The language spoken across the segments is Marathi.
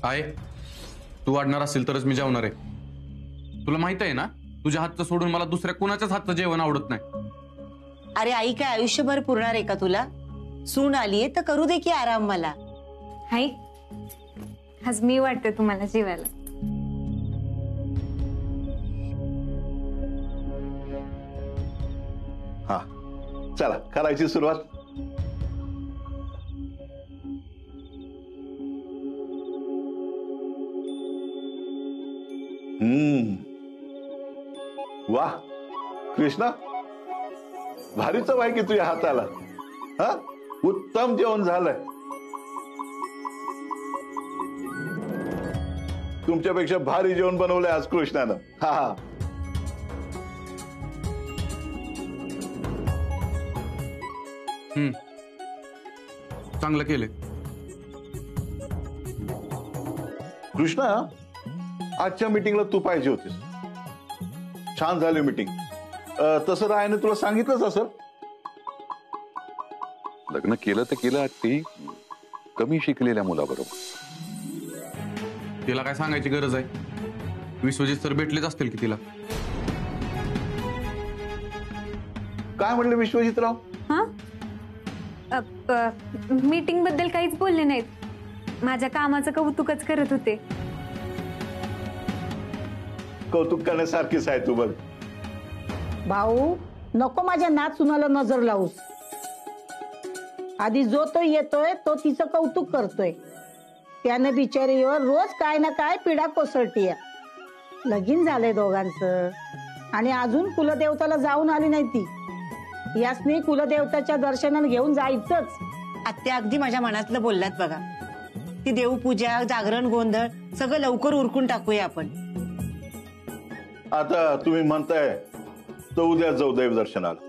आहे तू वाढणार असेल तरच मी जेवणार आहे. तुला माहित आहे ना तुझ्या हातचं सोडून मला दुसऱ्या कोणाच्याच हातचं जेवण आवडत नाही. अरे आई काय आयुष्यभर पुरणार आहे का तुला? सून आलीये तर करू दे की आराम मला. हाय आज मी वाटते तुम्हाला जेवायला. हा चला करायची सुरुवात. वाह कृष्णा भारी चव आहे की तुझ्या हाताला. हा उत्तम जेवण झालंय. तुमच्यापेक्षा भारी जेवण बनवलंय आज कृष्णानं. हा हा चांगलं केलंय. कृष्णा आजच्या मीटिंगला तू पाहिजे होतीस. छान झाली मीटिंग. तसं रायने तुला सांगितलंच असं. लग्न केलं तर केलं ती कमी शिकलेल्या मुलाबरोबर. तिला काय सांगायची गरज आहे? विश्वजित सर भेटलेच असतील की तिला. काय म्हणले विश्वजितराव? मीटिंग बद्दल काहीच बोलले नाहीत. माझ्या कामाचं कौतुकच करत होते. कौतुक करण्यासारखीच आहे तू बघ. भाऊ नको माझ्या नाच सुनाला नजर लावूस. आधी जो तो येतोय तो तिचं कौतुक करतोय. त्याने बिचारीवर रोज काय ना काय पिढा कोसळतीय. लगीन झालंय दोघांचं आणि अजून कुलदेवताला जाऊन आली नाही ती. यासनी कुलदेवताच्या दर्शनाने घेऊन जायचंच. आत्या अगदी माझ्या मनातलं बोललात बघा. ती देवपूजा जागरण गोंधळ सगळं लवकर उरकून टाकूया आपण. आता तुम्ही म्हणताय तर उद्या जाऊ देवदर्शनाला.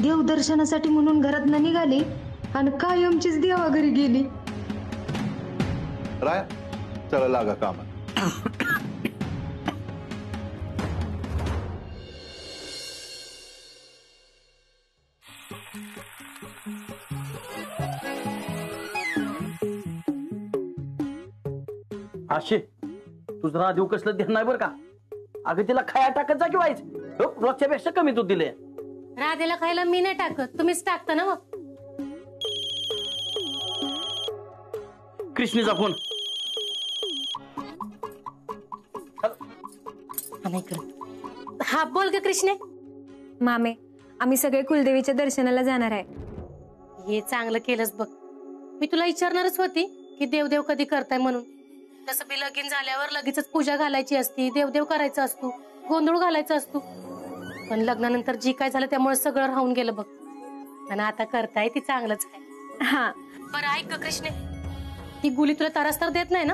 देवदर्शनासाठी म्हणून घरात न निघाली आणि कायमचीच देवा घरी गेली. राय चला लागा कामात. आशे तुझं राधीव कसलं ध्यान नाही बरं का. अगं तिला खाया टाकत जा की व्हायच. रोजच्यापेक्षा कमी दूध दिले. राधेला खायला मी नाही टाकत, तुम्हीच टाकता ना. मग कृष्णीचा फोन. हा बोल ग कृष्णे. मामे आम्ही सगळे कुलदेवीच्या दर्शनाला जाणार आहे. हे चांगलं केलंस बघ. मी तुला विचारणारच होती की देवदेव कधी करताय म्हणून. तसं बी लगीन झाल्यावर लगेचच पूजा घालायची असती, देवदेव करायचा असतो, गोंधळ घालायचा असतो. पण लग्नानंतर जी काय झालं त्यामुळे सगळं राहून गेलं बघ. आणि आता करताय ती चांगलंच आहे. हा बरं ऐक ग कृष्णे, ती गुली तुला त्रास तर देत नाही ना?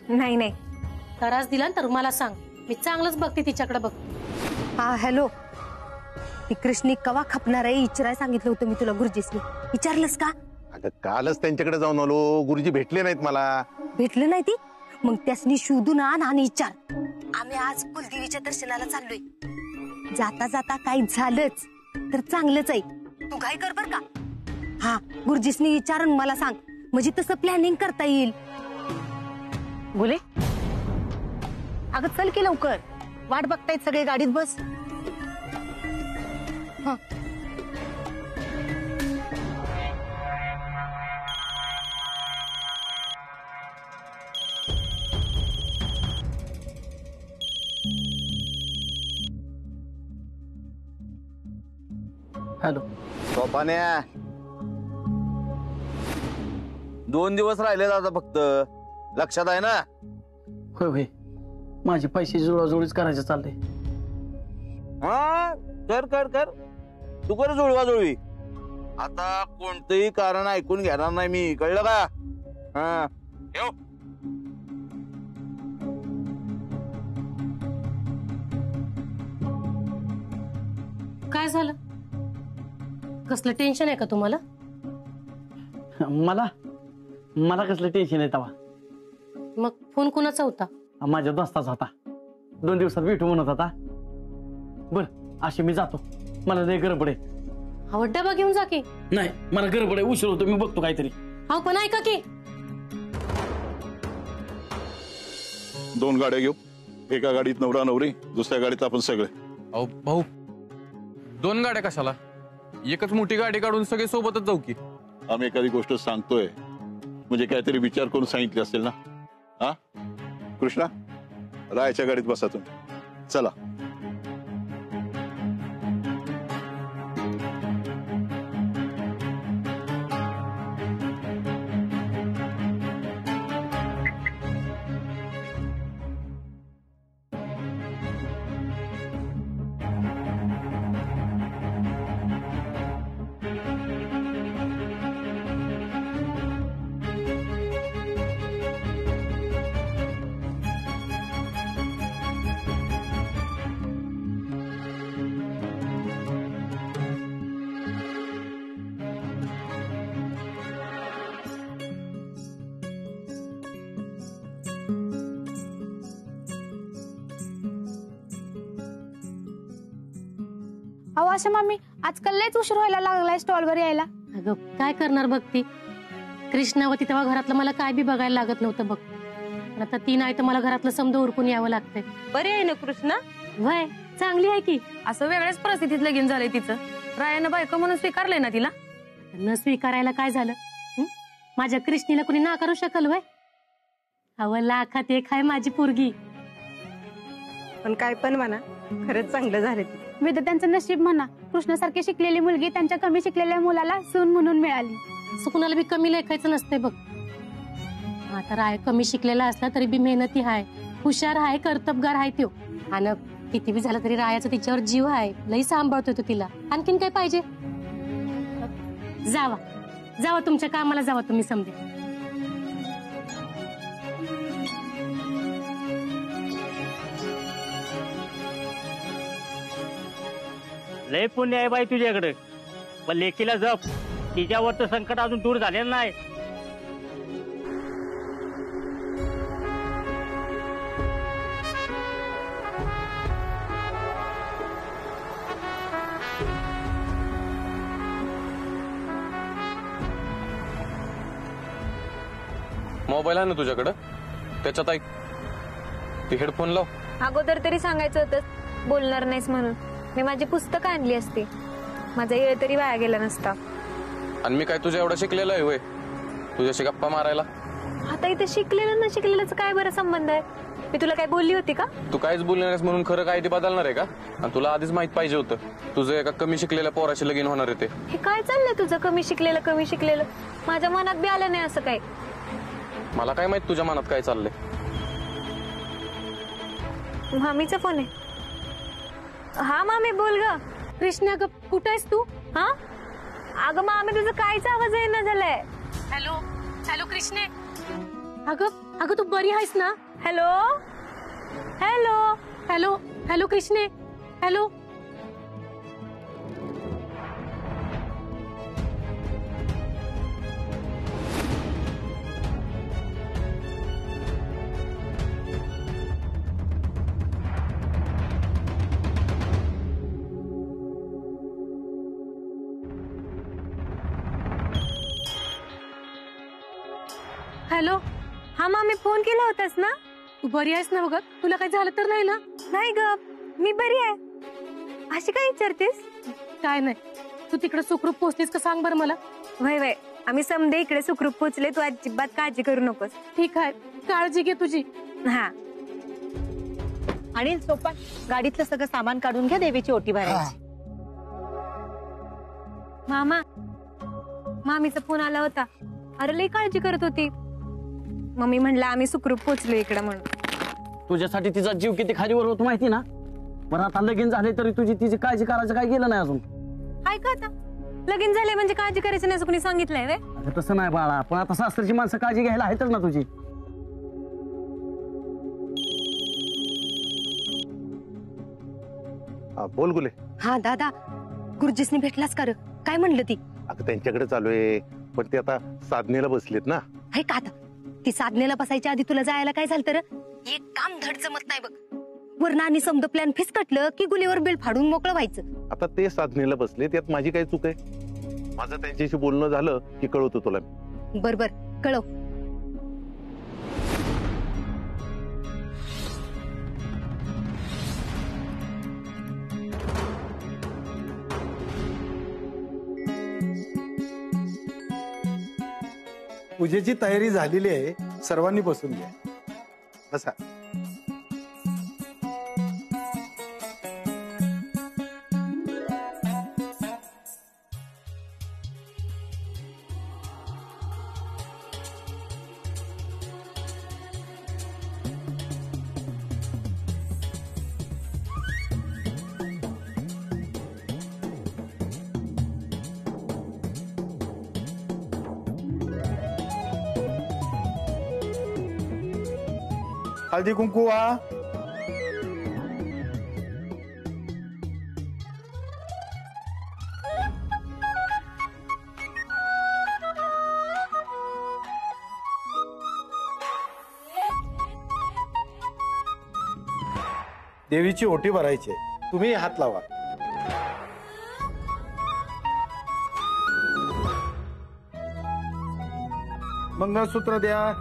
नाही नाही. त्रास दिला तर मला सांग, मी चांगलंच बघते तिच्याकडे बघ. हा हॅलो. ती कृष्णी कवा खपणार आहे विचारायला सांगितलं होतं मी तुला. गुरुजीसनी विचारलंस का? अगं कालच त्यांच्याकडे जाऊन आलो. गुरुजी भेटले नाहीत मला. भेटलं नाही ती? मग त्यासनी शोधून आण आणि विचार. आम्ही आज कुलदेवीच्या दर्शनाला चाललोय. जाता जाता काही झालंच तर चांगलंच आहे. तू घाई कर बर का. हा गुरुजीसनी विचारून मला सांग, म्हणजे तसं प्लॅनिंग करता येईल. बोले अगं चल की लवकर. वाट बघतायत सगळे, गाडीत बस. हा हॅलो. सोपान्या 2 दिवस राहिले आता फक्त. लक्षात आहे ना? होय होय. माझे पैसे जुळवाजुळीच करायचं चाललंय. हा कर कर कर. तू कर जुळवा जुळवी. आता कोणतंही कारण ऐकून घेणार नाही मी, कळलं का? हा येऊ. काय झालं? कसलं टेन्शन आहे का तुम्हाला? मला मला कसलं टेन्शन आहे तवा. मग फोन कुणाचा होता? माझ्या दोस्ताचा होता. 2 दिवसात भेटू म्हणत होता. बर अशी मी जातो. मला लय गडबड आहे. डबा घेऊन जा की. नाही मला गडबड आहे, उशीर होतो. मी बघतो काहीतरी. हो पण ऐका की, 2 गाड्या घेऊ. एका गाडीत नवरा नवरी, दुसऱ्या गाडीत आपण सगळे. अहो भाऊ, 2 गाड्या कशाला? एकच मोठी गाडी काढून सगळे सोबतच जाऊ की. आम्ही एखादी गोष्ट सांगतोय म्हणजे काहीतरी विचार करून सांगितली असेल ना. हा कृष्णा, रायच्या गाडीत बसा तुम्ही. चला. अहो आशा मामी, आजकाल लयच उशीर व्हायला लागलाय स्टॉलवर यायला. अगं काय करणार भक्ती, कृष्णा होती तेव्हा घरातलं मला काय बी बघायला लागत नव्हतं बघ. पण आता ती नाही तर मला घरातलं समजा उरकून यावं लागतंय. बरे आहे ना कृष्णा? वय चांगली आहे की. असं वेगळ्याच परिस्थितीत लगीन झालंय तिचं. रायानं बायको म्हणून स्वीकारलंय ना तिला? न स्वीकारायला काय झालं? माझ्या कृष्णीला कुणी नाकारू शकल वय? अवं लाखात एक आहे माझी पोरगी. पण काय पण म्हणा, खरंच चांगलं झालं. विधात्यांचं नशीब म्हणा, कृष्णासारखी शिकलेली मुलगी त्यांच्या कमी शिकलेल्या मुलाला सून म्हणून मिळाली. असं कुणाला बी कमी लेखायचं नसतंय बघ. आता राय कमी शिकलेला असला तरी बी मेहनती हाय, हुशार हाय, कर्तबगार हाय त्यो. आणि किती बी झालं तरी रायाचा तिच्यावर जीव आहे, लई सांभाळतोय तो तिला. आणखीन काय पाहिजे? जावा जावा तुमच्या कामाला जावा तुम्ही समजे. लय पुण्य आहे बाई तुझ्याकडे. पण लेकीला जप, तिच्यावरचं संकट अजून दूर झालेलं नाही. मोबाईल आहे ना तुझ्याकडं, त्याच्यात ऐक. ती हेडफोन लाव. अगोदर तरी सांगायचं होतं बोलणार नाहीस म्हणून. मी माझी पुस्तकं आणली असती, माझा वेळ तरी वाया गेला नसता. आणि मी काय तुझ्या एवढा शिकलेला आहे वय तुझ्याशी गप्पा मारायला? आता इथे शिकलेलं ना शिकलेल्याचा काय बरं संबंध आहे? मी तुला काय बोलली होती का? तू काहीच बोलली नाहीस म्हणून खरं काय ते बदलणार आहे का? आणि तुला आधीच माहित पाहिजे होतं तुझं एका कमी शिकलेल्या पोराशी लगीन होणार आहे ते. हे काय चाललंय तुझं कमी शिकलेलं? माझ्या मनात बी आलं नाही असं काय. मला काय माहित तुझ्या मनात काय चाललंय. मामीचा फोन आहे. हा मामी बोल ग. कृष्णा ग, कुठं आहेस तू? हा अगं मामी तुझं काहीच आवाज येईना झालाय. हॅलो हॅलो कृष्णे. अगं अगं तू बरी आहेस ना? हॅलो हॅलो हॅलो हॅलो कृष्णे. हॅलो. हॅलो. हा मामी फोन केला होतास ना? तू बरी आहेस ना? बघत तुला काही झालं तर नाही ना? नाही ग, मी बरी आहे. अशी काय विचारतेस? काय नाही. तू तिकडे सुखरूप पोहोचलीस का सांग बरं मला. वय वय आम्ही समजे इकडे सुखरूप पोहोचले. तू अजिबात काळजी करू नकोस. ठीक आहे, काळजी घे तुझी. हा. आणि सोपा गाडीतलं सगळं सामान काढून घ्या, देवीची ओटी भरायची. मामा, मामीचा फोन आला होता. अरे लई काळजी करत होती. मम्मी म्हणलं आम्ही सुखरूप पोहोचलो इकडे म्हणून. तुझ्यासाठी तिचा जीव किती खालीवर होतो माहिती ना? पण आता लगीन झाले तरी तुझी तिची काळजी करायचं काय गेलं नाही अजून. ऐका आता, लगीन झाले म्हणजे काळजी करायची नाही असं कोणी सांगितलंय वे? तसं नाही बाळा, पण आता सासरची माणसं काळजी घ्यायला आहेतच ना तुझी. बोल गुले. हा दादा, गुरुजीसनी भेटलाच का रे? काय म्हणलं ती? आता त्यांच्याकडे चालू आहे, पण ते आता साधनेला बसलेत ना. आहे का आता ती साधनेला बसायच्या आधी तुला जायला काय झालं तर एक काम धड जमत नाही बघ. वरना आणि समजा प्लॅन फिसकटलं की गुलीवर बिल फाडून मोकळं व्हायचं. आता ते साधनेला बसले, त्यात माझी काय चूक आहे? माझं त्यांच्याशी बोलणं झालं की कळवतो तुला. बर बर कळव. पूजेची तयारी झालेली आहे, सर्वांनी बसून घ्या. बसा. हळदी कुंकू वा. देवीची ओटी भरायची आहे. तुम्ही हात लावा. मंगळसूत्र द्या.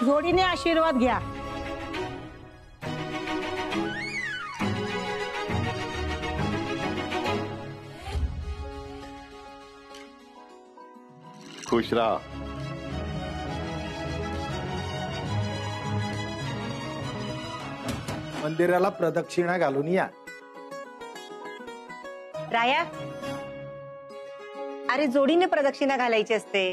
जोडीने आशीर्वाद घ्या. खुश राहा. मंदिराला प्रदक्षिणा घालून या. राया, अरे जोडीने प्रदक्षिणा घालायची असते.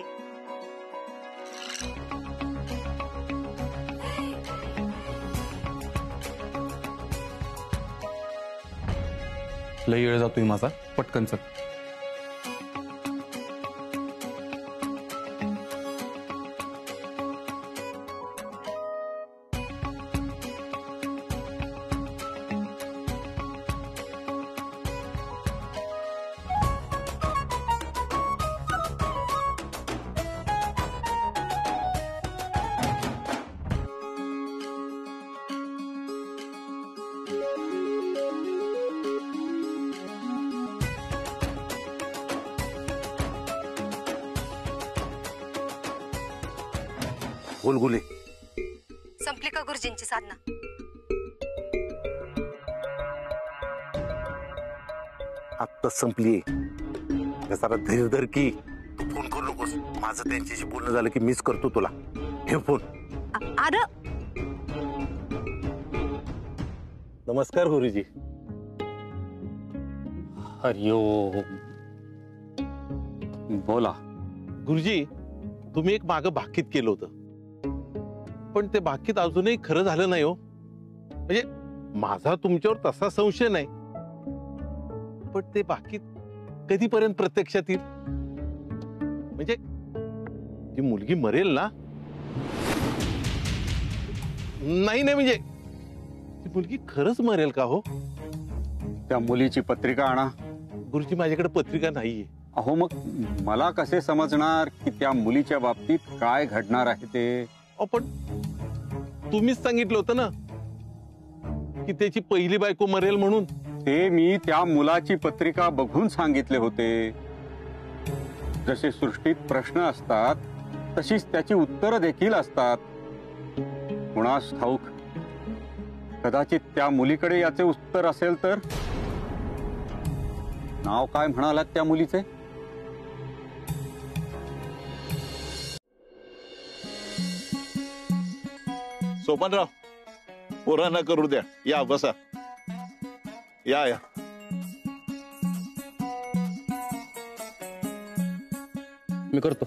लई वेळ जातोय माझा, पटकन चल. गुलगुले. संपली का गुरुजींची साधना? आत्ता संपली. जरा धीर धर की. तू फोन करू नकोस. माझं त्यांच्याशी बोलणं झालं की मिस करतो तुला. हे फोन. अरे नमस्कार गुरुजी. हरिओम. बोला. गुरुजी, तुम्ही एक मागं भाकीत केलं होतं, पण ते भाकीत अजूनही खरं झालं नाही हो. म्हणजे माझा तुमच्यावर तसा संशय नाही, पण ते भाकीत कधीपर्यंत प्रत्यक्षात येईल? म्हणजे ती मुलगी मरेल ना? नाही नाही, म्हणजे ती मुलगी खरंच मरेल का हो? त्या मुलीची पत्रिका आणा. गुरुजी, माझ्याकडे पत्रिका नाहीये. अहो, मग मला कसे समजणार की त्या मुलीच्या बाबतीत काय घडणार आहे ते? पण तुम्हीच सांगितलं होतं ना की त्याची पहिली बायको मरेल म्हणून. ते मी त्या मुलाची पत्रिका बघून सांगितले होते. जसे सृष्टीत प्रश्न असतात तशीच त्याची उत्तरं देखील असतात. कुणास ठाऊक, कदाचित त्या मुलीकडे याचे उत्तर असेल तर. नाव काय म्हणालात त्या मुलीचे? सोपानराव, पोरांना करू द्या. या बसा. या या. मी करतो.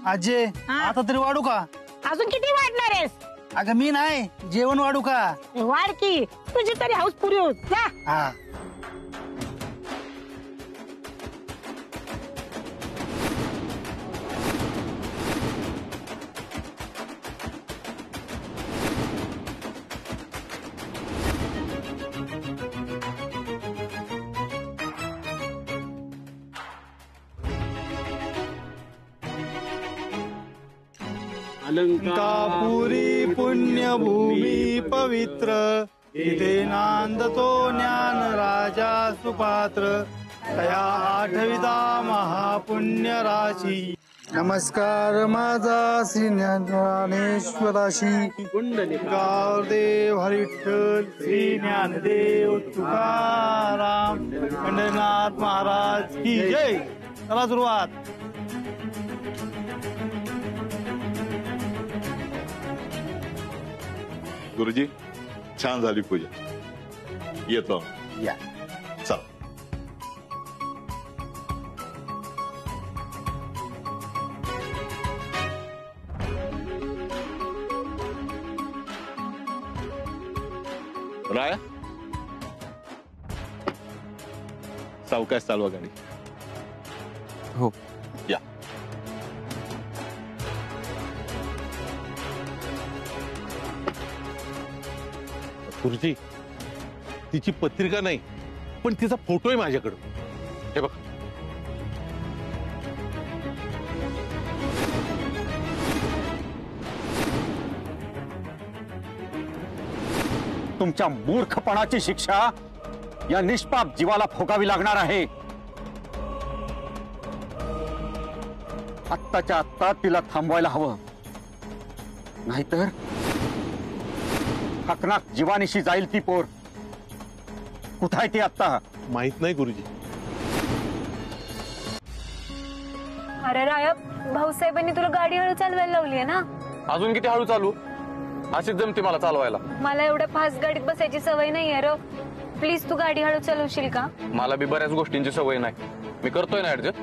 आजे आता तरी वाढू का? अजून किती वाढणार आहेस? अगं मी नाही, जेवण वाढू का? वाढ की, तुझी तरी हाऊस पुरी होत जा. हा अलंकापुरी पुण्यभूमी पवित्र, इथे नांदतो ज्ञान राजा सुपात्र, तया आठविता महापुण्य राशी. नमस्कार माझा श्री ज्ञानेश्वराशी, गावदेव हरिठ्ठल श्री ज्ञानदेव तुकाराम पंढरीनाथ महाराज की जय. चला सुरुवात. गुरुजी छान झाली पूजा. येतो या. चल. राया सावकाश चालवा गाडी. हो. या. गुरुजी तिची पत्रिका नाही पण तिचा फोटो आहे माझ्याकडं. हे बघ. तुमच्या मूर्खपणाची शिक्षा या निष्पाप जीवाला भोगावी लागणार आहे. आत्ताच्या आत्ता तिला थांबवायला हवं, नाहीतर हकनाक जीवानीशी जाईल ती पोर. कुठं आहे ती आत्ता? माहित नाही गुरुजी. अरे राया, भाऊसाहेबांनी तुला गाडी हळू चालवायला लावली आहे ना? अजून किती हळू चालू? अशीच जमते मला चालवायला. मला एवढ्या फास्ट गाडीत बसायची सवय नाहीये र. प्लीज तू गाडी हळू चालवशील का? मला बी बऱ्याच गोष्टींची सवय नाही, मी करतोय ना ऍडजस्ट.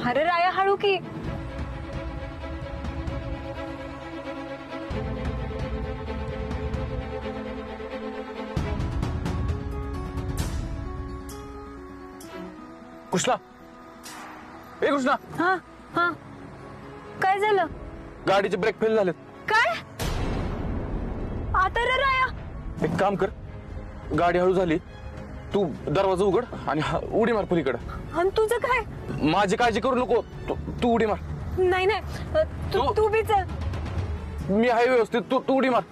अरे राया हळू की. कृष्णा, ए कृष्णा. हा हा, काय झालं? गाडीचे ब्रेक फेल झालेत. काय आता रे राया? एक काम कर, गाडी हळू झाली, तू दरवाजा उघड आणि उडी मार पलीकडे. आणि तुझं काय? माझी काळजी करू नको, तू उडी मार. नाही नाही, तू बी चल. मी आहे व्यवस्थित, तू उडी मार.